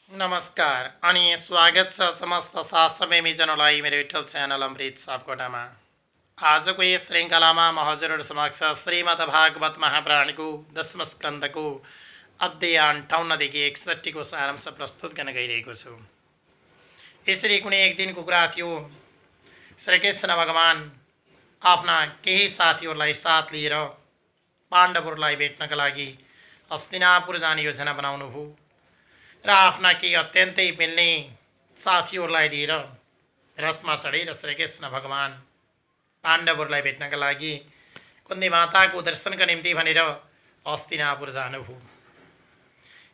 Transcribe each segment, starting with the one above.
नमस्कार अनि स्वागत छ समस्त शास्त्रप्रेमीजनलाई मेरो युट्युब च्यानल अमृत सापकोटामा। आजको यस श्रृङ्खलामा म हजुरहरू समक्ष श्रीमद्भागवत महापुराणको 10औं स्कन्धको अध्याय 58 देखि 61 को सारांश प्रस्तुत गर्न गइरहेको छु। यसरी कुनै एक दिनको कुरा थियो। श्रीकृष्ण भगवान आफ्ना केही साथीहरूलाई साथ लिएर पाण्डवहरूलाई भेट्नका लागि हस्तिनापुर जाने योजना बनाउनु भयो र आफ्ना केही अत्यन्तै मिल्ने साथीहरूलाई लिएर रथमा चढेर श्रीकृष्ण भगवान पाण्डवहरूलाई भेट्नका लागि कुन्ती माताको दर्शनका निम्ति भनेर हस्तिनापुर जानुभयो।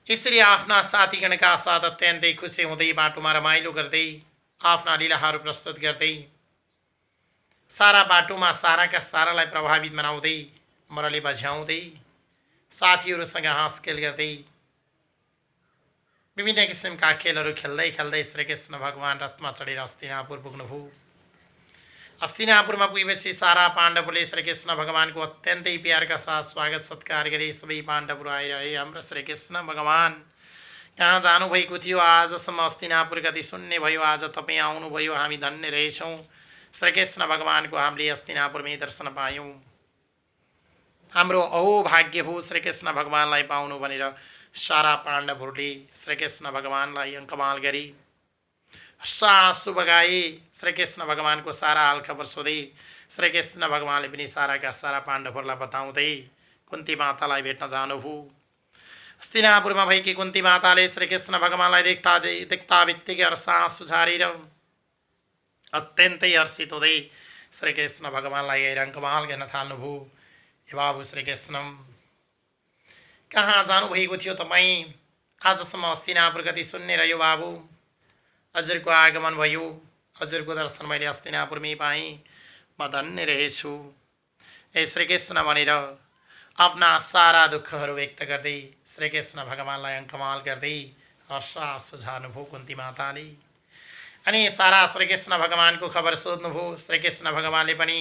यसरी आफ्ना साथीगणका साथ अत्यन्तै खुसी हुँदै बाटोमा रमाइलो गर्दै आफ्ना लीलाहरू प्रस्तुत गर्दै सारा बाटोमा साराका सारालाई प्रभावित बनाउँदै मुरली बजाउँदै साथीहरूसँग हाँसखेल गर्दै विभिन्न किसिमका खेलहरू खेल्दै खेल्दै श्रीकृष्ण भगवान रथमा चढेर हस्तिनापुर पुग्नुभयो। हस्तिनापुरमा पुगेपछि सारा पाण्डवले श्रीकृष्ण भगवानको अत्यन्तै प्यारका साथ स्वागत सत्कार गरे। सबै पाण्डवहरू आएर हे हाम्रो श्रीकृष्ण भगवान कहाँ जानुभएको थियो, आजसम्म हस्तिनापुर गति शून्य भयो, आज तपाईँ आउनुभयो, हामी धन्य रहेछौँ। श्रीकृष्ण भगवानको हामीले हस्तिनापुरमै दर्शन पायौँ, हाम्रो अहोभाग्य हो श्रीकृष्ण भगवानलाई पाउनु भनेर सारा पाण्डवहरूले श्रीकृष्ण भगवानलाई अङ्कमाल गरी हर्षाश्रु बगाए। श्रीकृष्ण भगवानको सारा हालखबर सोधे। श्रीकृष्ण भगवानले पनि साराका सारा पाण्डवहरूलाई बताउँदै कुन्ती मातालाई भेट्न जानुभयो। हस्तिनापुरमा भएकी कुन्ती माताले श्रीकृष्ण भगवानलाई देख्दा बित्तिकै हर्षाश्रु झारेर अत्यन्तै हर्षित हुँदै श्रीकृष्ण भगवानलाई हेरेर अङ्कमाल गर्न थाल्नुभयो। हे बाबु श्रीकृष्ण, कहाँ जानुभएको थियो तपाईँ? आजसम्म हस्तिनापुर गति शून्य रह्यो बाबु। हजुरको आगमन भयो, हजुरको दर्शन मैले हस्तिनापुरमै पाएँ, म धन्य रहेछु। हे श्रीकृष्ण भनेर आफ्ना सारा दुःखहरू व्यक्त गर्दै श्रीकृष्ण भगवानलाई अङ्कमाल गर्दै हर्षाश्रु झार्नुभयो कुन्ती माताले। अनि सारा श्रीकृष्ण भगवानको खबर सोध्नुभयो। श्रीकृष्ण भगवानले पनि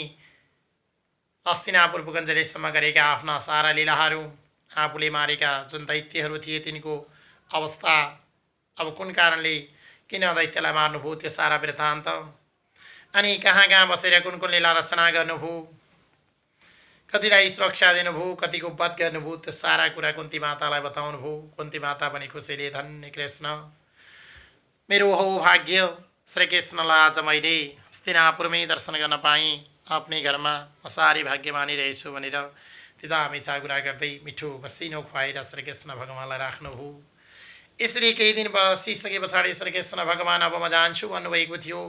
हस्तिनापुर पुगन्जेलसम्म गरेका आफ्ना सारा लीलाहरू, आफूले मारेका जुन दैत्यहरू थिए तिनको अवस्था, अब कुन कारणले किन दैत्यलाई मार्नुभयो त्यो सारा वृत्तान्त, अनि कहाँ कहाँ बसेर कुन कुन लीला रचना गर्नुभयो, कतिलाई सुरक्षा दिनुभयो, कतिको वध गर्नुभयो, त्यो सारा कुरा कुन्ती मातालाई बताउनुभयो। कुन्ती माता पनि खुसीले धन्य कृष्ण, मेरो हो भाग्य, श्रीकृष्णलाई आज मैले हस्तिनापुरमै दर्शन गर्न पाएँ, आफ्नै घरमा म साह्रै भाग्यमानी रहेछु भनेर तिता मिठा कुरा गर्दै मिठो मसिनो खुवाएर श्रीकृष्ण भगवानलाई राख्नुभयो। यसरी केही दिन बसिसके पछाडि श्रीकृष्ण भगवान अब म जान्छु भन्नुभएको थियो।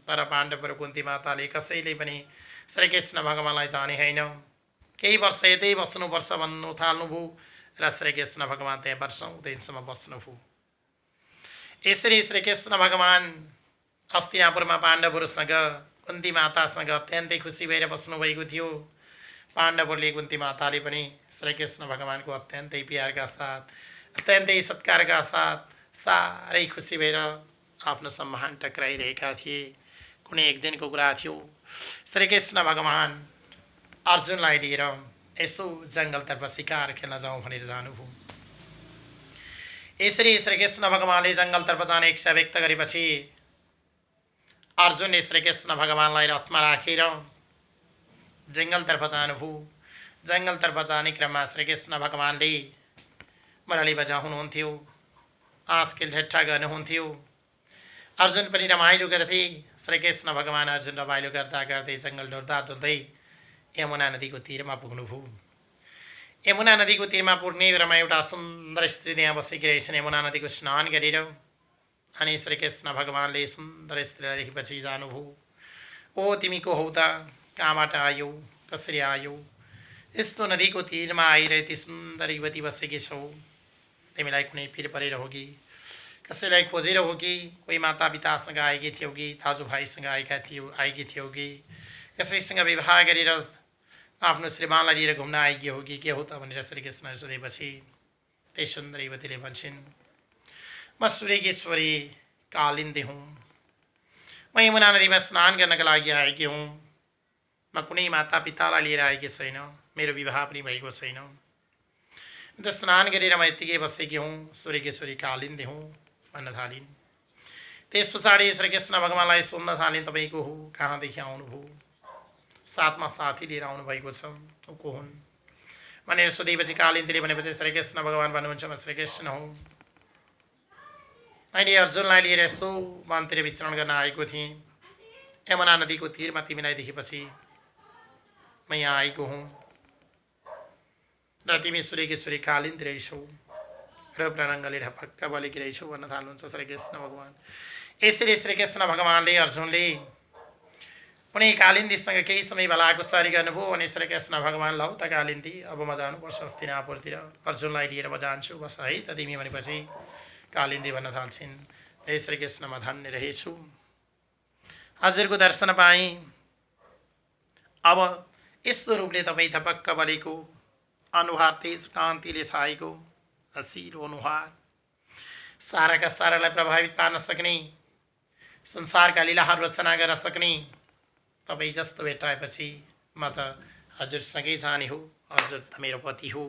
तर पाण्डवहरू कुन्ती माताले कसैले पनि श्रीकृष्ण भगवानलाई जाने होइन, केही वर्ष यतै बस्नुपर्छ भन्नु थाल्नुभयो र श्रीकृष्ण भगवान त्यहाँ वर्षौँ दिनसम्म बस्नुभयो। यसरी श्रीकृष्ण भगवान हस्तिनापुरमा पाण्डवहरूसँग कुन्ती मातासँग अत्यन्तै खुसी भएर बस्नुभएको थियो। पाण्डवहरूले कुन्ती माताले पनि श्रीकृष्ण भगवानको अत्यन्तै प्यारका साथ अत्यन्तै सत्कारका साथ साह्रै खुसी भएर आफ्नो सम्मान टक्राइरहेका थिए। कुनै एक दिनको कुरा थियो। श्रीकृष्ण भगवान अर्जुनलाई लिएर यसो जङ्गलतर्फ शिकार खेल्न जाउँ भनेर जानुभयो। यसरी श्रीकृष्ण भगवानले जङ्गलतर्फ जाने इच्छा व्यक्त गरेपछि अर्जुनले श्रीकृष्ण भगवानलाई रथमा राखेर जङ्गलतर्फ जानुभयो। जङ्गलतर्फ जाने क्रममा श्रीकृष्ण भगवानले मुरली बजाउनुहुन्थ्यो, हाँसखेल ठट्टा गर्नुहुन्थ्यो। अर्जुन पनि रमाइलो गर्थे। श्रीकृष्ण भगवान अर्जुन रमाइलो गर्दा गर्दै जङ्गल डुल्दा डुल्दै यमुना नदीको तीरमा पुग्नुभयो। यमुना नदीको तीरमा पुग्ने बेलामा एउटा सुन्दर स्त्री त्यहाँ बसेकी रहेछन्। यमुना नदीको स्नान गरेर अनि श्रीकृष्ण भगवानले सुन्दर स्त्रीलाई देखेपछि जानुभयो। ओ तिमी को हौ त, कहाँबाट आयो, कसरी आयो, यस्तो नदीको तीरमा आइरहेती सुन्दर युवती बसेकी छौ, तिमीलाई कुनै पिर परेर हो कि, कसैलाई खोजेर हो कि, कोही माता पितासँग आएकी थियौ कि, दाजुभाइसँग आएकी थियौ कि, कसैसँग विवाह गरेर आफ्नो श्रीमानलाई लिएर घुम्न आएकी हो कि, के हो त भनेर श्रीकृष्ण सोधेपछि त्यही सुन्दर युवतीले भन्छन्, म सूर्यकेश्वरी कालिन्दी हुँ, म यमुना नदीमा स्नान गर्नका लागि आएकी हुँ, म कुनै माता पितालाई लिएर आएकी छैन, मेरो विवाह पनि भएको छैन, त स्नान गरेर म यत्तिकै बसेकी हुँ, सूर्यकेश्वरी कालिन्दी हुँ, भन्न थालिन्। त्यस पछाडि श्रीकृष्ण भगवानलाई सोध्न थालिन्, तपाईँको हो, कहाँदेखि आउनुभयो, साथमा साथी लिएर आउनुभएको छ, को हुन् भनेर सोधेपछि कालिन्दीले भनेपछि श्रीकृष्ण भगवान भन्नुहुन्छ, म श्रीकृष्ण हुँ। मैले अर्जुनलाई लिएर यसो वनतिर विचरण गर्न आएको थिएँ। यमुना नदीको तीरमा तिमीलाई देखेपछि म यहाँ आएको हुँ र तिमी सूर्यकी छोरी कालिन्दी रहेछौ र रङ्गले ढपक्क बलेकी रहेछौ भन्न थाल्नुहुन्छ श्रीकृष्ण भगवान। यसरी श्रीकृष्ण भगवानले अर्जुनले कुनै कालिन्दीसँग केही समय भलाकुसारी गर्नुभयो अनि श्रीकृष्ण भगवान लौ त कालिन्दी, अब म जानुपर्छ हस्तिनापुरतिर, अर्जुनलाई लिएर म जान्छु, बस है त तिमी भनेपछि कालिन्दी भन्न थाल्छिन्, हे श्रीकृष्ण म धन्य रहेछु, हजुरको दर्शन पाएँ। अब यस्तो रूपले तपाईँ धपक्क बलेको अनुहार तेज कान्तिले छाएको हसिलो अनुहार, साराका सारालाई प्रभावित पार्न सक्ने, संसारका लीलाहरू रचना गर्न सक्ने तपाईँ जस्तो भेटाएपछि म त हजुरसँगै जाने हो, हजुर त मेरो पति हो,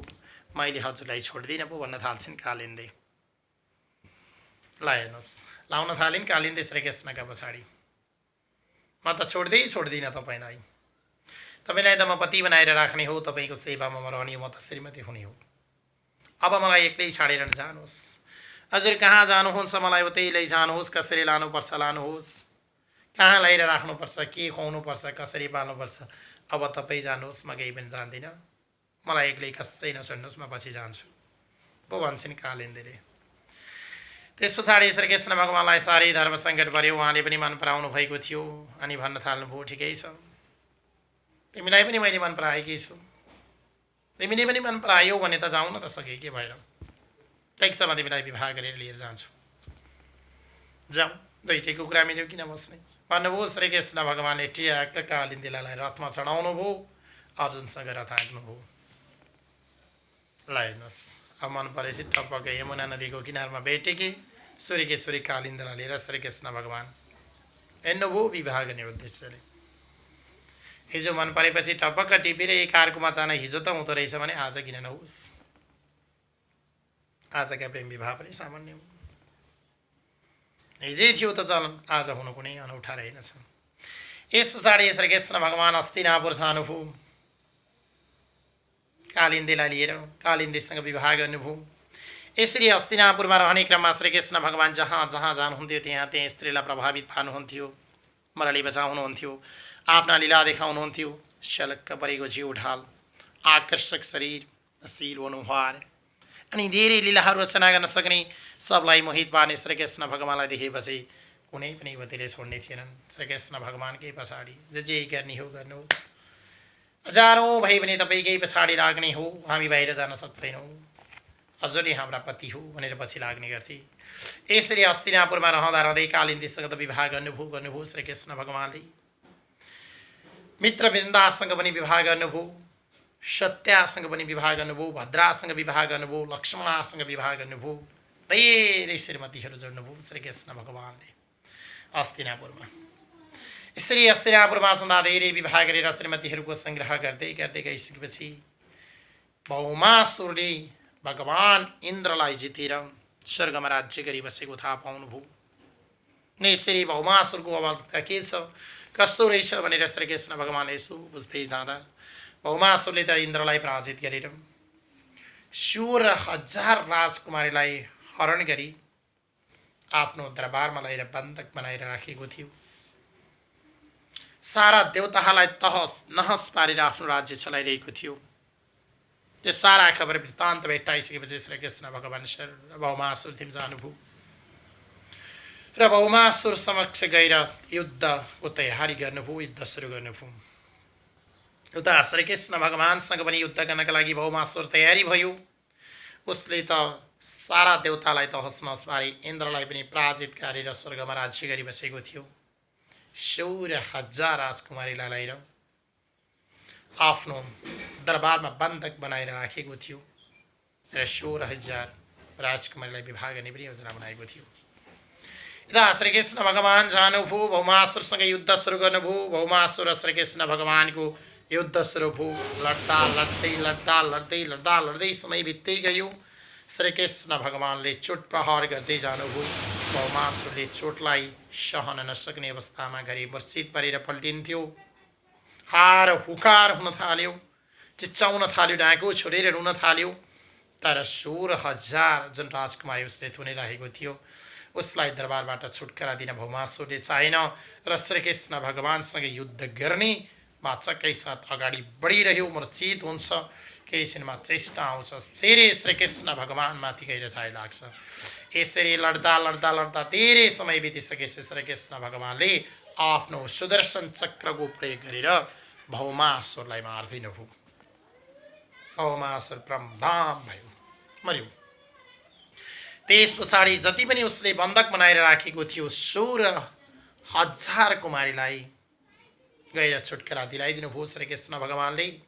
मैले हजुरलाई छोड्दिनँ पो भन्न थाल्छिन् कालिन्दी। ल हेर्नुहोस्, लाउन थालिन् कालिन्दी श्रीकृष्णका पछाडि, म त छोड्दिनँ तपाईँलाई, तपाईँलाई त म पति बनाएर राख्ने हो, तपाईँको सेवामा म रहने हो, म त श्रीमती हुने हो, अब मलाई एक्लै छाडेर जानुहोस्, हजुर कहाँ जानुहुन्छ मलाई उतै लैजानुहोस्, कसरी लानुपर्छ लानुहोस्, कहाँ ल्याएर राख्नुपर्छ, के खुवाउनुपर्छ, कसरी पाल्नुपर्छ, अब तपाईँ जानुहोस्, म केही पनि जान्दिनँ, मलाई एक्लै कसै नछोड्नुहोस्, म पछि जान्छु पो भन्छन् कालिन्दीले। त्यस पछाडि श्रीकृष्ण भगवानलाई साह्रै धर्म सङ्कट पर्यो, उहाँले पनि मन पराउनु भएको थियो अनि भन्न थाल्नुभयो, ठिकै छ, तिमीलाई पनि मैले मन पराएकै छु, तिमीले पनि मन परायौ भने त जाउँ न त सके, के भएर, ठिक छ, म तिमीलाई विवाह गरेर लिएर जान्छु, जाउँ, दुईटैको कुरा मिल्यो किन बस्ने भन्नुभयो। श्रीकृष्ण भगवानले ट्याक्क कालिन्दीलाई रथमा चढाउनु भयो, अर्जुनसँग रथ हाँक्नुभयो। ल हेर्नुहोस्, अब मन परेपछि टपक्क यमुना नदीको किनारमा भेटेकी सूर्यकी छोरी कालिन्दीलाई लिएर श्रीकृष्ण भगवान हिँड्नुभयो विवाह गर्ने उद्देश्यले। हिजो मन परेपछि टपक्क टिपेर एक अर्कोमा जान हिजो त हुँदो रहेछ भने आज किन नहोस्, आजका प्रेम विवाह पनि सामान्य हो, हिजै थियो त चलन, आज हुनु कुनै अनौठा रहेनछ। यस पछाडि श्रीकृष्ण भगवान हस्तिनापुर जानुभयो, कालिन्दीलाई लिएर कालिन्दीसँग विवाह गर्नुभयो। यसरी हस्तिनापुरमा रहने क्रममा श्रीकृष्ण भगवान जहाँ जहाँ जानुहुन्थ्यो त्यहाँ त्यहाँ स्त्रीलाई प्रभावित पार्नुहुन्थ्यो, मुरली बजाउनुहुन्थ्यो, आफ्ना लीला देखाउनुहुन्थ्यो, शलक्क परेको जिउ ढाल, आकर्षक शरीर, हसिलो अनुहार अनि धेरै लीलाहरू रचना गर्न सक्ने, सबलाई मोहित पार्ने श्रीकृष्ण भगवानलाई देखेपछि कुनै पनि युवतीले छोड्ने थिएनन्। श्रीकृष्ण भगवानकै पछाडि जे गर्ने हो गर्नुहोस्, हजारौँ भए पनि तपाईँकै पछाडि लाग्ने हो, हामी बाहिर जान सक्दैनौँ, हजुरै हाम्रा पति हो भनेर पछि लाग्ने गर्थे। यसरी हस्तिनापुरमा रहँदा रहँदै कालिन्दीसँग त विवाह गर्नुभयो श्रीकृष्ण भगवानले, मित्रवृन्दासँग पनि विवाह गर्नुभयो, सत्यासँग पनि विवाह गर्नुभयो, भद्रासँग विवाह गर्नुभयो, लक्ष्मणासँग विवाह गर्नुभयो, धेरै श्रीमतीहरू जोड्नुभयो श्रीकृष्ण भगवानले हस्तिनापुरमा। यसरी हस्तिनापुरमा छँदा धेरै विवाह गरेर श्रीमतीहरूको सङ्ग्रह गर्दै गर्दै गइसकेपछि भौमासुरले भगवान इन्द्रलाई जितेर स्वर्गमा राज्य गरी बसेको थाहा पाउनुभयो। यसरी भौमासुरको अवस्था के छ कस्तो रहेछ भनेर श्रीकृष्ण भगवानले यसो बुझ्दै जाँदा भौमासुरले त इन्द्रलाई पराजित गरेर 16,000 राजकुमारीलाई हरण गरी आफ्नो दरबारमा ल्याएर बन्धक बनाएर राखेको थियो। सारा देवताहरूलाई तहस नहस पारेर आफ्नो राज्य चलाइरहेको थियो। त्यो सारा खबर वृत्तान्त भेट्टाइसकेपछि श्रीकृष्ण भगवान भौमासुर जानुभयो र भौमासुर समक्ष गएर युद्धको तयारी गर्नुभयो, युद्ध सुरु गर्नुभयो। उता श्रीकृष्ण भगवानसँग पनि युद्ध गर्नका लागि भौमासुर तयारी भयो। उसले त सारा देवतालाई तहस नहस पारी इन्द्रलाई पनि पराजित गरेर स्वर्गमा राज्य गरी बसेको थियो। 16,000 राजकुमारीलाई ल्याएर आफ्नो दरबारमा बन्धक बनाएर राखेको थियो र 16,000 राजकुमारीलाई विवाह गर्ने पनि योजना बनाएको थियो। यता श्रीकृष्ण भगवान जानुभयो, भौमासुरसँग युद्ध सुरु गर्नुभयो। भौमासुर र श्रीकृष्ण भगवानको युद्ध सुरु भयो। लड्दा लड्दै समय बित्दै गयो। श्रीकृष्ण भगवानले चोट प्रहार गर्दै जानुभयो। भौमासुरले चोटलाई सहन नसक्ने अवस्थामा गरी मूर्छित परेर पल्टिन्थ्यो। हार हुकार हुन थाल्यो, चिच्चाउन थाल्यो, डाँको छोडेर रुन थाल्यो। तर 16,000 जुन राजकुमारी उसले थुनिरहेको थियो उसलाई दरबारबाट छुटकारा दिन भौमासुरले चाहेन र श्रीकृष्ण भगवानसँग युद्ध गर्ने वाचकै साथ अगाडि बढिरह्यो। मूर्छित हुन्छ, केही छिनमा चेष्टा आउँछ, फेरि श्रीकृष्ण भगवानमाथि गएर चाइ लाग्छ। यसरी लड्दा लड्दा लड्दा धेरै समय बितिसकेपछि श्रीकृष्ण भगवानले आफ्नो सुदर्शन चक्रको प्रयोग गरेर भौमासुरलाई मारिदिनुभयो। भौमासुर प्रमदाम भयो, मर्यो। त्यस पछाडि जति पनि उसले बन्धक बनाएर राखेको थियो 16,000 कुमारीलाई गएर छुटकारा दिलाइदिनु भयो श्रीकृष्ण भगवानले।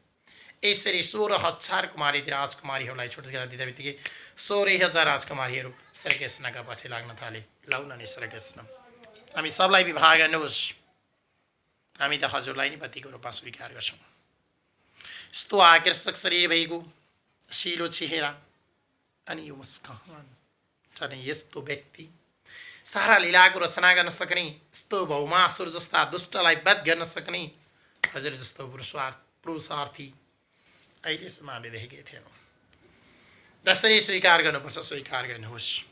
यसरी 16,000 कुमारी राजकुमारीहरूलाई छुटकारा दिँदा बित्तिकै 16,000 राजकुमारीहरू श्रीकृष्णका पछि लाग्न थाले। लौ न श्रीकृष्ण, हामी सबलाई विवाह गर्नुहोस्, हामी त हजुरलाई नि पतिको रूपमा स्वीकार गर्छौँ। यस्तो आकर्षक शरीर भएको, सिलो चेहरा अनि यो मुस्कान, झन् यस्तो व्यक्ति, सारा लीलाको रचना गर्न सक्ने, यस्तो भौमासुर जस्ता दुष्टलाई वध गर्न सक्ने हजुर जस्तो पुरुषार्थी अहिलेसम्म हामीले देखेकै थिएनौँ। जसरी स्वीकार गर्नुपर्छ स्वीकार गर्नुहोस्,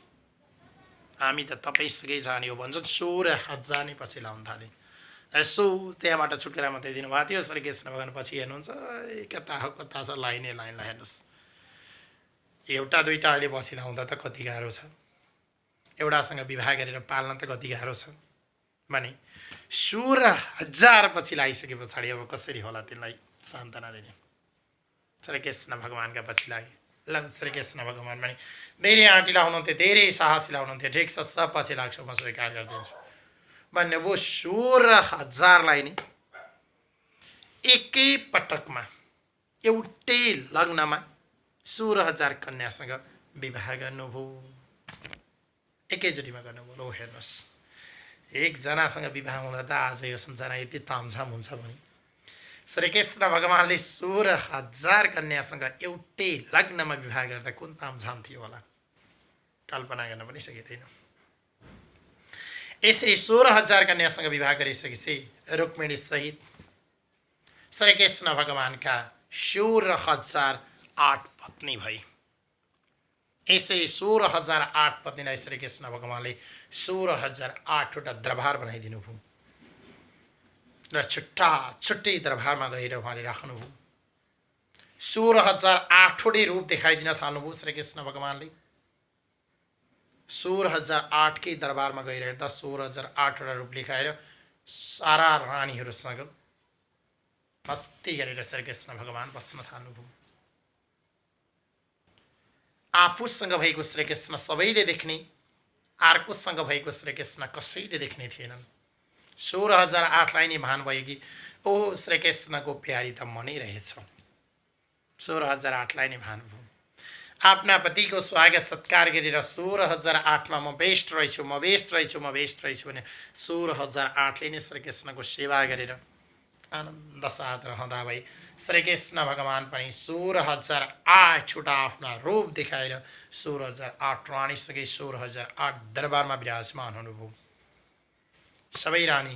हामी त तपाईँसँगै जाने हो भन्छन्। 16,000 नै पछि लाउन थाले। यसो त्यहाँबाट छुटकारा मात्रै दिनुभएको थियो। श्रीकृष्ण भगवान पछि हेर्नुहुन्छ, कता हो कता छ, लाइनै लाइनलाई हेर्नुहोस्। एउटा दुईटा अहिले बसी लाउँदा त कति गाह्रो छ, एउटासँग विवाह गरेर पाल्न त कति गाह्रो छ भने 16,000 पछि लागिसके पछाडि अब कसरी होला त्यसलाई सान्त्वना दिने। श्रीकृष्ण भगवानका पछि लागे। ल श्रीकृष्ण भगवान पनि धेरै आँटिला हुनुहुन्थ्यो, धेरै साहसिला हुनुहुन्थ्यो। ठिक छ, सब पछि लाग्छु, म स्वीकार गरिदिन्छु भन्ने वो 16,000लाई नि एकै पटकमा एउटै लग्नमा 16,000 कन्यासँग विवाह गर्नुभयो। एकैचोटिमा गर्नुभयो। लो हेर्नुहोस्, एकजनासँग विवाह हुँदा त आज यो संसारमा यति तामझाम हुन्छ भने श्रीकृष्ण भगवानले 16,000 कन्यासँग एउटै लग्नमा विवाह गर्दा कुन तामझाम थियो होला, कल्पना गर्न पनि सकिँदैन। यसरी 16,000 कन्यासँग विवाह गरिसकेपछि रुक्मिणी सहित श्रीकृष्ण भगवानका 16,008 पत्नी भई। यसै 16,008 पत्नीलाई श्रीकृष्ण भगवानले 16,008वटा दरबार बनाइदिनु भयो र छुट्टै दरबारमा गएर उहाँले राख्नुभयो। 16,008वटै रूप देखाइदिन थाल्नुभयो श्रीकृष्ण भगवानले। 16,008कै दरबारमा गएर हेर्दा 16,008वटा रूप लेखाएर सारा रानीहरूसँग मस्ती गरेर श्रीकृष्ण भगवान बस्न थाल्नुभयो। आफूसँग भएको श्रीकृष्ण सबैले देख्ने, अर्कोसँग भएको श्रीकृष्ण कसैले देख्ने थिएनन्। 16,008लाई नै भान भयो कि ओ श्रीकृष्णको प्यारी त म नै रहेछ। 16,008लाई नै भान भयो। आफ्ना पतिको स्वागत सत्कार गरेर 16,008मा म बेस्ट रहेछु, म बेस्ट रहेछु, म बेस्ट रहेछु भने 16,008ले नै श्रीकृष्णको सेवा गरेर आनन्द साथ रहँदा भई श्रीकृष्ण भगवान पनि 16,008वटा आफ्ना रूप देखाएर 16,008 रानीसँगै 16,008 दरबारमा विराजमान हुनुभयो। सबै रानी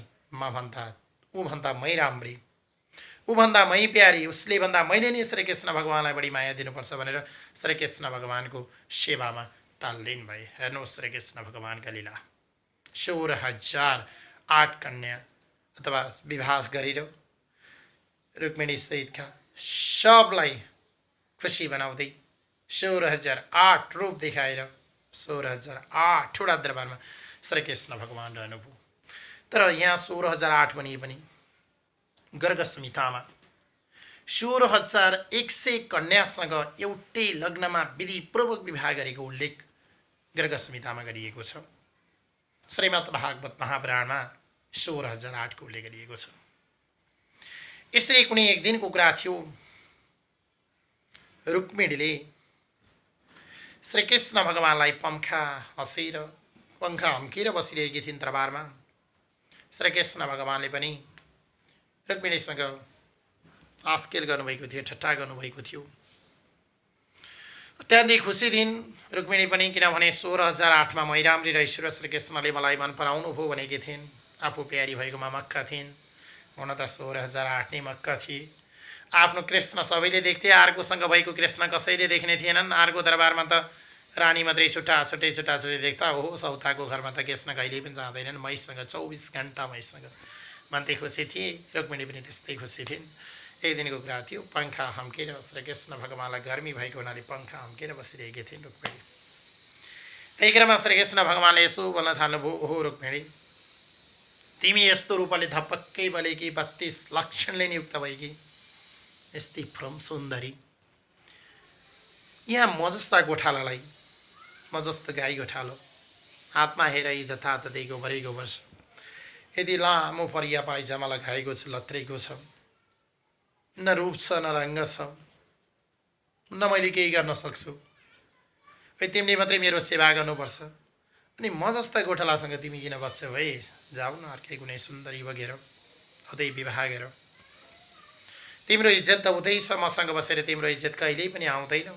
ऊभन्दा मै राम्री, ऊभन्दा मै प्यारी, उसले भन्दा मैले नै श्रीकृष्ण भगवानलाई बढी माया दिनुपर्छ भनेर श्रीकृष्ण भगवानको सेवामा ताल्लीन भए। हेर्नुहोस् श्रीकृष्ण भगवानका लीला। 16,008 कन्या अथवा विवाह गरेर रुक्मिणी सहितका सबलाई खुसी बनाउँदै 16,008 रूप देखाएर 16,008वटा दरबारमा श्रीकृष्ण भगवान रहनुभयो। तर यहाँ 16,008 भनिए पनि गर्ग संहितामा 16,100 कन्यासँग एउटै लग्नमा विधिपूर्वक विवाह गरेको उल्लेख गर्ग संहितामा गरिएको छ। श्रीमद् भागवत महापुराणमा 16,008को उल्लेख गरिएको छ। यसरी कुनै एक दिनको कुरा थियो, रुक्मिणीले श्रीकृष्ण भगवानलाई पंखा हम्केर बसिरहेकी थिइन् दरबारमा। श्रीकृष्ण भगवानले पनि रुक्मिणीसँग आस्केल गर्नुभएको थियो, ठट्टा गर्नुभएको थियो। अत्यन्तै खुसी दिन रुक्मिणी पनि, किनभने 16,008 मा मै राम्री र ईश्वर श्रीकृष्णले मलाई मन पराउनु भयो भनेकी थिइन्। आफू प्यारी भएकोमा मक्ख थिइन्। हुन त 16,008 नै मक्ख थिए। आफ्नो कृष्ण सबैले देख्थे, अर्कोसँग भएको कृष्ण कसैले देख्ने थिएनन्। अर्को दरबारमा त रानी मात्रै छुट्टै देख्दा हो, सौताको घरमा त कृष्ण कहिल्यै पनि जाँदैनन्। मैसँग 24 घण्टा मैसँग भन्थे खुसी थिए। रुक्मिणी पनि त्यस्तै खुसी थिइन्। एक दिनको कुरा थियो, पङ्खा हम्केर श्रीकृष्ण भगवानलाई गर्मी भएको हुनाले पङ्खा हम्केर बसिरहेकी थिइन् रुक्मिणी। त्यही क्रममा श्रीकृष्ण भगवानले यसो बोल्न थाल्नुभयो, ओहो रुक्मिणी, तिमी यस्तो रूपले धपक्कै बलेकी, 32 लक्षणले नियुक्त भएकी, यस्तै परम सुन्दरी, यहाँ म जस्ता गोठालालाई, म जस्तो गाई गोठालो, हातमा हेर यी जताततै गोबरै गोबर छ। यदि लामो परिया पाइजामा लगाएको छ, लत्रेको छ, न रूप छ न रङ्ग छ, न मैले केही गर्न सक्छु, तिमीले मात्रै मेरो सेवा गर्नुपर्छ। अनि म जस्ता गोठालासँग तिमी किन बस्छौ है? जाऊ न अर्कै कुनै सुन्दरी बगेर उतै विवाह गर। तिम्रो इज्जत त उतै छ, मसँग बसेर तिम्रो इज्जत कहिल्यै पनि आउँदैन।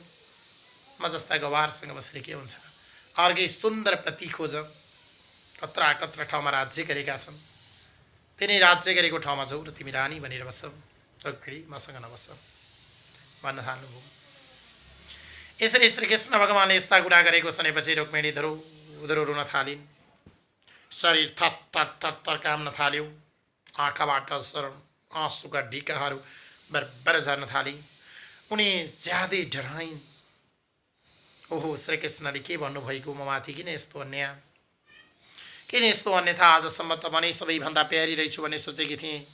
म जस्ता गवारसँग बसेर के हुन्छ? अर्कै सुन्दर पति खोज। कत्र ठाउँमा राज्य गरेका छन्, तिनी राज्य गरेको ठाउँमा जाऊ र तिमी रानी भनेर बस्छौ। रुक्मिणी मसँग नबस्छ भन्न थाल्नुभयो। यसरी श्रीकृष्ण भगवानले यस्ता कुरा गरेको सुनेपछि रुक्मिणी धरो रुन थालिन्। शरीर थर काम्न थाल्यो। आँखाबाट आँसुका ढिकाहरू बरबर झर्न थाले। उनी ज्यादै डराइन्। ओहो श्रीकृष्णले के भन्नुभएको म माथि? किन यस्तो अन्याय, किन यस्तो अन्यथा? आजसम्म त म नै सबैभन्दा प्यारी रहेछु भन्ने सोचेकी थिएँ।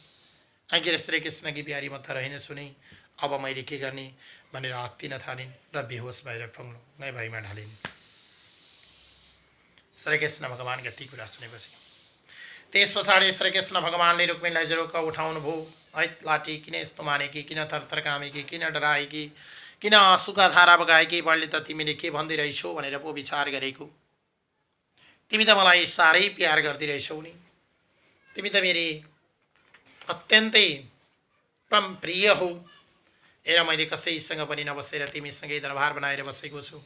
आखिर श्रीकृष्णकी प्यारी म त रहेनछु नै। अब मैले के गर्ने भनेर हत्तिन थालिन् र बेहोस भएर फुङ्गै भैमा ढालिन्। श्रीकृष्ण भगवानका ती कुरा सुनेपछि त्यस पछाडि श्रीकृष्ण भगवानले रुक्मिणीलाई जरोक उठाउनु भयो। ऐत लाटी, किन यस्तो मानेकी, किन थरथर कामेकी, किन डराएकी, किन आँसुका धारा बगाएकी? मैले त तिमीले के भन्दै रहेछौ भनेर पो विचार गरेको। तिमी त मलाई साह्रै प्यार गर्दै रहेछौ नि। तिमी त मेरी अत्यन्तै परम प्रिय हो। हेर मैले कसैसँग पनि नबसेर तिमीसँगै दरबार बनाएर बसेको छु।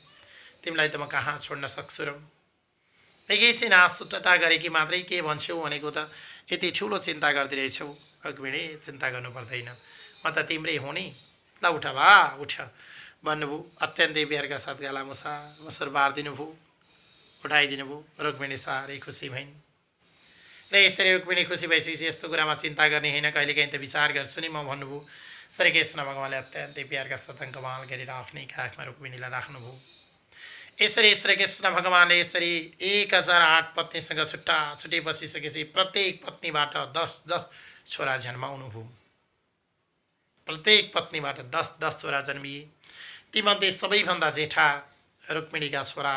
तिमीलाई त म कहाँ छोड्न सक्छु र? एकैछिन आँसुटटा गरेकी मात्रै के भन्छौ भनेको त यति ठुलो चिन्ता गर्दै रहेछौ। रुक्मिणी चिन्ता गर्नु पर्दैन, म त तिम्रै हो नि। ल उठ भा उठ भन्नुभयो। अत्यन्तै प्यारका साथ गाला मुसुर बारिदिनु भयो, उठाइदिनु भयो। रुक्मिणी साह्रै खुसी भइन्। र यसरी रुक्मिणी खुसी भइसकेपछि यस्तो कुरामा चिन्ता गर्ने होइन, कहिलेकाहीँ त विचार गर्छु नि म भन्नुभयो। श्रीकृष्ण भगवानले अत्यन्तै प्यारका साथ कमाल गरेर आफ्नै काखमा रुक्मिणीलाई राख्नुभयो। यसरी श्रीकृष्ण भगवानले यसरी 1008 पत्नीसँग छुट्टै बसिसकेपछि प्रत्येक पत्नीबाट 10 छोरा जन्माउनु भयो। प्रत्येक पत्नीबाट 10 छोरा जन्मिए। तीमध्ये सबैभन्दा जेठा रुक्मिणीका छोरा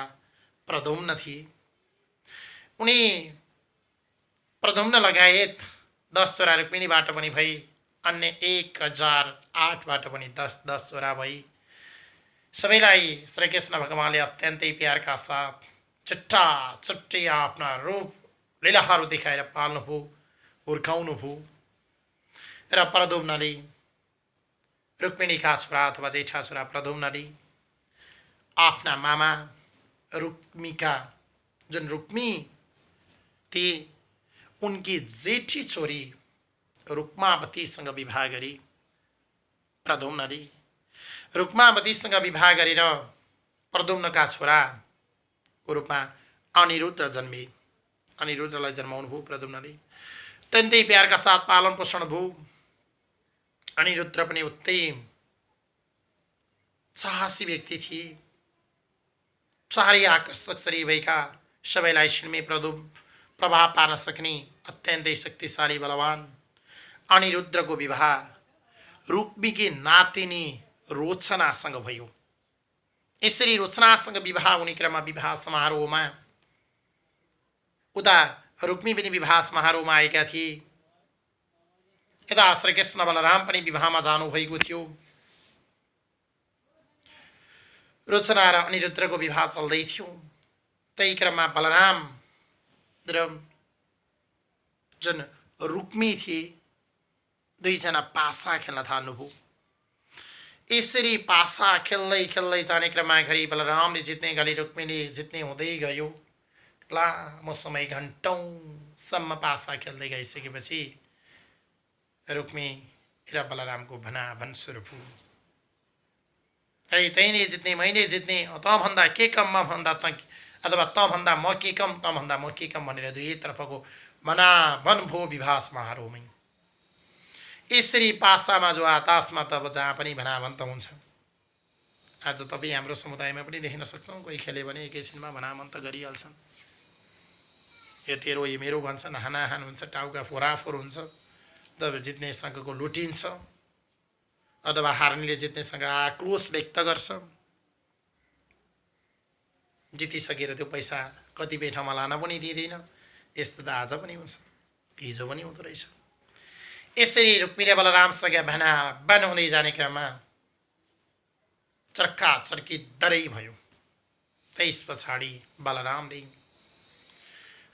प्रद्युम्न थिए। उनी प्रद्युम्न लगायत 10 छोरा रुक्मिणीबाट पनि भई, अन्य 1008बाट पनि 10 छोरा भई। सबैलाई श्रीकृष्ण भगवानले अत्यन्तै प्यारका साथ छुट्टै आफ्ना रूप लीलाहरू देखाएर पाल्नुभयो, हुर्काउनु भयो। र प्रद्युम्नले, रुक्मिणीका छोरा अथवा जेठा छोरा प्रद्युम्नले आफ्ना मामा रुक्मीका, जुन रुक्मी थिए, उनकी जेठी छोरी रुक्मावतीसँग विवाह गरी। प्रद्युम्नले रुक्मावतीसँग विवाह गरेर प्रद्युम्नका छोराको रूपमा अनिरुद्ध जन्मे। अनिरुद्धलाई जन्माउनु भयो प्रद्युम्नले। अत्यन्तै प्यारका साथ पालन पोषण भयो। अनिरुद्ध पनि उत्तै साहसी व्यक्ति थिए। साह्रै आकर्षक शरीर भएका, सबैलाई छिनमै प्रभाव पार्न सक्ने अत्यन्तै शक्तिशाली बलवान अनिरुद्धको विवाह रुक्मीकी नातिनी रोचनासँग भयो। यसरी रोचनासँग विवाह हुने क्रममा विवाह समारोहमा उता रुक्मी पनि विवाह समारोहमा आएका थिए। यता श्रीकृष्ण बलराम पनि विवाहमा जानुभएको थियो। रोचना र अनिरुद्धको विवाह चल्दै थियो। त्यही क्रममा बलराम र जुन रुक्मी थिए, दुईजना पासा खेल्न थाल्नुभयो। यसरी पासा खेल्दै खेल्दै जाने क्रममा घरि बलरामले जित्ने गरी रुक्मीले जित्ने हुँदै गयो। लामो समय घन्टौँसम्म पासा खेल्दै गइसकेपछि रुक्मी र बलरामको भनाभन सुरु भयो। है तैँले जित्ने, मैले जित्ने, तँभन्दा के कम मभन्दा अथवा तँभन्दा म के कम, तँभन्दा म के कम भनेर दुईतर्फको भनाभन भो विवाह समारोहमै। यसरी पासामा जो आतासमा तब जहाँ पनि भनाभन त हुन्छ। आज तपाईँ हाम्रो समुदायमा पनि देख्न सक्छौँ, कोही खेल्यो भने एकैछिनमा भनाभन त गरिहाल्छन्। यो तेरो यो मेरो भन्छन्, हानाहान हुन्छ, टाउका फोराफोर हुन्छ, तब जित्नेसँगको लुटिन्छ अथवा हार्नेले जित्नेसँग आक्रोश व्यक्त गर्छ। जितिसकेर त्यो पैसा कतिपय ठाउँमा लान पनि दिँदैन। यस्तो त आज पनि हुन्छ, हिजो पनि हुँदो रहेछ। यसरी रुक्मीले बलरामसँग भनाभन हुँदै जाने क्रममा चर्काचर्की दरै भयो। त्यस पछाडि बलरामले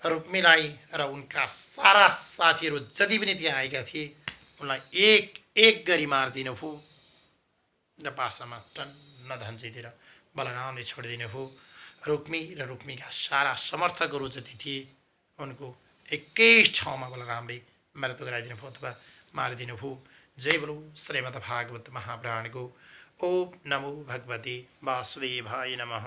रुक्मीलाई र उनका सारा साथीहरू जति पनि त्यहाँ आएका थिए उनलाई एक एक गरी मारिदिनु भयो र पासामा टन्न धन्जिदिएर बलरामले छोडिदिनु भयो। रुक्मी र रुक्मीका सारा समर्थकहरू जति थिए उनको एकै ठाउँमा बलरामले मृत्यु गराइदिनु भयो अथवा मारिदिनु भयो। जय बोलो श्रीमद् भागवत महापुराणको। ओम नमो भगवते वासुदेवाय नमः।